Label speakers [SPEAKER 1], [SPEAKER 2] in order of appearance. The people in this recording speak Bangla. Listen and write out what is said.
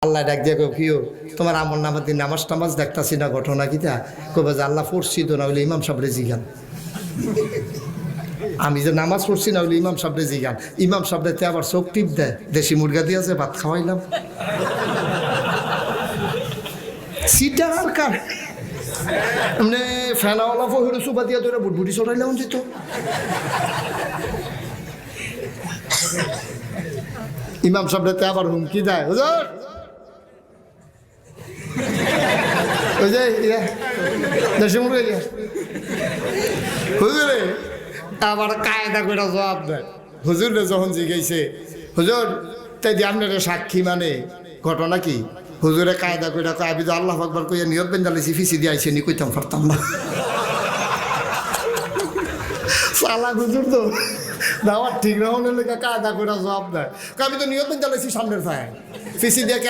[SPEAKER 1] আল্লাহ ডাক দিয়ে কিও তোমার আমল নামার দিন নামাজ টামাজ দেখতাছি না ঘটনা কিতা কবে যে আল্লাহ পড়ছি তো না হলে ইমাম সাহেব জিগান আমি যে নামাজ পড়ছি না হলে ইমাম সাহেব জিগান ইমাম সাহেবতে আবার চোখ টিপ দেয় দেশি মুরগা দিয়ে আছে ভাত খাওয়াইলাম সিটার কার মানে ফেনাওয়ালা ফহির সুবা দিয়া তোরা বুটবুটি চড়াইলাম যেত ইমাম সাহেবতে আবার হুমকি দেয় হুজুর ওই যে দেশি মুরগি হুজুরে আবার কায়দা করে জবাব দেয় হুজুর যখন জিজ্ঞেসে হুজুর তাই দিয়ে আপনার সাক্ষী মানে ঘটনা কি হুজুরে কায়দা করে আমি তো আল্লাহ আকবার কইয়া নিয়ত বেঞ্জালেছি ফিসি দিয়ে আইসে নি কইতাম পারতাম না সালা হুজুর তো দাওয়ার ঠিক না হলে কায়দা করে জবাব দেয় আমি তো নিয়ত বেঞ্জালেছি সামনের ভাই ফিসি দিয়ে